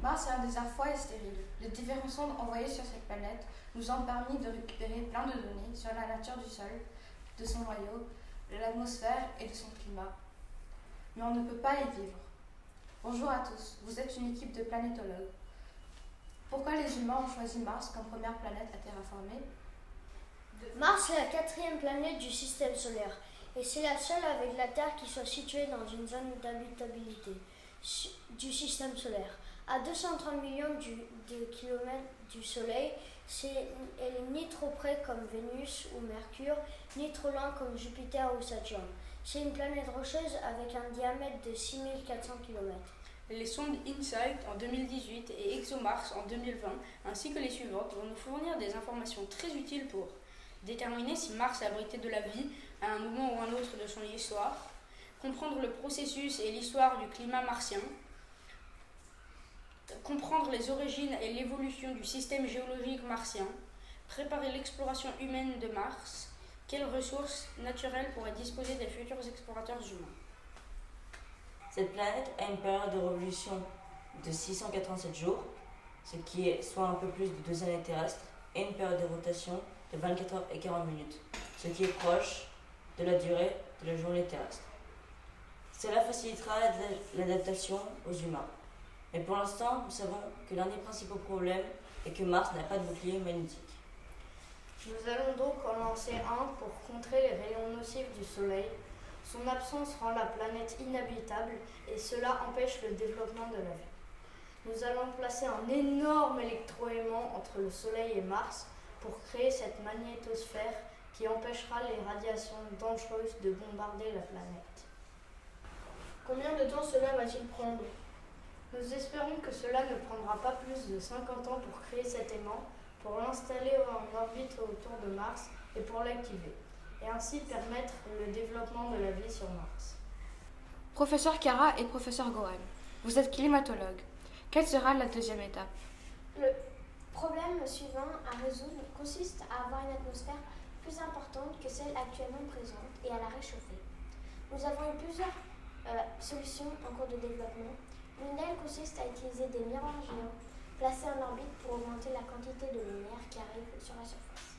Mars est un désert froid et stérile. Les différentes sondes envoyées sur cette planète nous ont permis de récupérer plein de données sur la nature du sol, de son noyau, de l'atmosphère et de son climat. Mais on ne peut pas y vivre. Bonjour à tous, vous êtes une équipe de planétologues. Pourquoi les humains ont choisi Mars comme première planète à terraformer? Mars est la quatrième planète du système solaire et c'est la seule avec la Terre qui soit située dans une zone d'habitabilité du système solaire. À 230 millions de kilomètres du Soleil, elle est ni trop près comme Vénus ou Mercure, ni trop loin comme Jupiter ou Saturne. C'est une planète rocheuse avec un diamètre de 6400 km. Les sondes InSight en 2018 et ExoMars en 2020, ainsi que les suivantes, vont nous fournir des informations très utiles pour déterminer si Mars abritait de la vie à un moment ou un autre de son histoire, comprendre le processus et l'histoire du climat martien, comprendre les origines et l'évolution du système géologique martien, préparer l'exploration humaine de Mars, quelles ressources naturelles pourraient disposer des futurs explorateurs humains. Cette planète a une période de révolution de 687 jours, ce qui est soit un peu plus de 2 années terrestres, et une période de rotation de 24 heures et 40 minutes, ce qui est proche de la durée de la journée terrestre. Cela facilitera l'adaptation aux humains. Mais pour l'instant, nous savons que l'un des principaux problèmes est que Mars n'a pas de bouclier magnétique. Nous allons donc en lancer un pour contrer les rayons nocifs du Soleil. Son absence rend la planète inhabitable et cela empêche le développement de la vie. Nous allons placer un énorme électroaimant entre le Soleil et Mars pour créer cette magnétosphère qui empêchera les radiations dangereuses de bombarder la planète. Combien de temps cela va-t-il prendre? Nous espérons que cela ne prendra pas plus de 50 ans pour créer cet aimant, pour l'installer en orbite autour de Mars et pour l'activer, et ainsi permettre le développement de la vie sur Mars. Professeur Kara et professeur Gohan, vous êtes climatologue. Quelle sera la deuxième étape? Le problème suivant à résoudre consiste à avoir une atmosphère plus importante que celle actuellement présente et à la réchauffer. Nous avons eu plusieurs solutions en cours de développement. L'une d'elles consiste à utiliser des miroirs géants placés en orbite pour augmenter la quantité de lumière qui arrive sur la surface.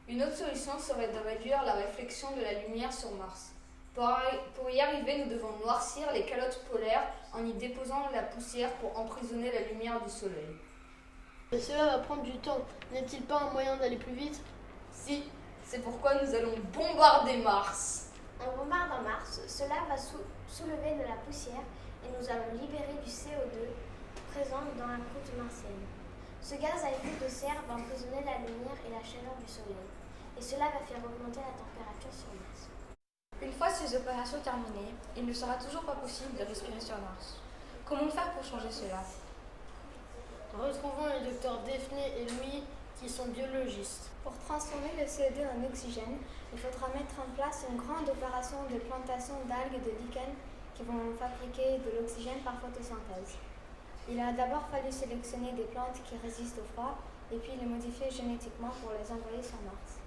Une autre solution serait de réduire la réflexion de la lumière sur Mars. Pour y arriver, nous devons noircir les calottes polaires en y déposant la poussière pour emprisonner la lumière du Soleil. Mais cela va prendre du temps. N'est-il pas un moyen d'aller plus vite? Si, c'est pourquoi nous allons bombarder Mars. En bombardant Mars, cela va soulever de la poussière et nous allons libérer du CO2 présent dans la croûte martienne. Ce gaz à effet de serre va emprisonner la lumière et la chaleur du Soleil, et cela va faire augmenter la température sur Mars. Une fois ces opérations terminées, il ne sera toujours pas possible de respirer sur Mars. Comment faire pour changer cela? Retrouvons les docteurs Daphné et Louis qui sont biologistes. Pour transformer le CO2 en oxygène, il faudra mettre en place une grande opération de plantation d'algues de lichen qui vont fabriquer de l'oxygène par photosynthèse. Il a d'abord fallu sélectionner des plantes qui résistent au froid et puis les modifier génétiquement pour les envoyer sur Mars.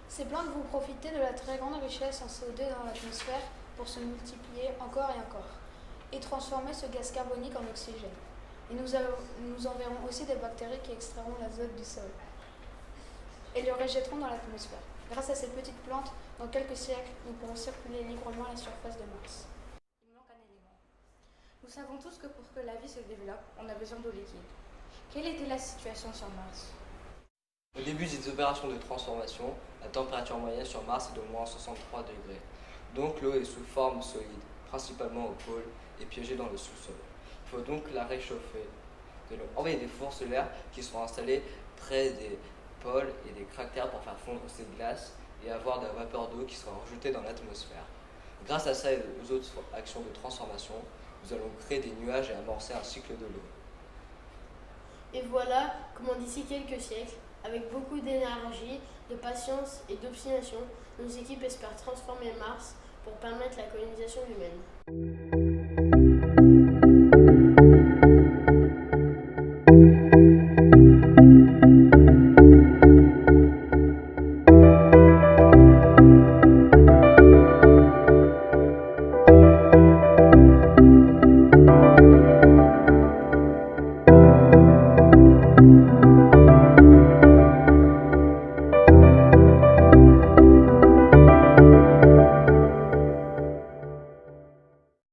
Ces plantes vont profiter de la très grande richesse en CO2 dans l'atmosphère pour se multiplier encore et encore et transformer ce gaz carbonique en oxygène. Et nous enverrons aussi des bactéries qui extrairont l'azote du sol et le rejetteront dans l'atmosphère. Grâce à ces petites plantes, dans quelques siècles, nous pourrons circuler librement à la surface de Mars. Il manque un élément. Nous savons tous que pour que la vie se développe, on a besoin d'eau liquide. Quelle était la situation sur Mars? Au début des opérations de transformation, la température moyenne sur Mars est de moins 63 degrés. Donc l'eau est sous forme solide, principalement au pôle et piégée dans le sous-sol. Il faut donc la réchauffer. Nous allons envoyer des fours solaires qui seront installés près des pôles et des cratères pour faire fondre ces glaces et avoir de la vapeur d'eau qui sera rejetée dans l'atmosphère. Grâce à ça et aux autres actions de transformation, nous allons créer des nuages et amorcer un cycle de l'eau. Et voilà comment d'ici quelques siècles, avec beaucoup d'énergie, de patience et d'obstination, nos équipes espèrent transformer Mars pour permettre la colonisation humaine.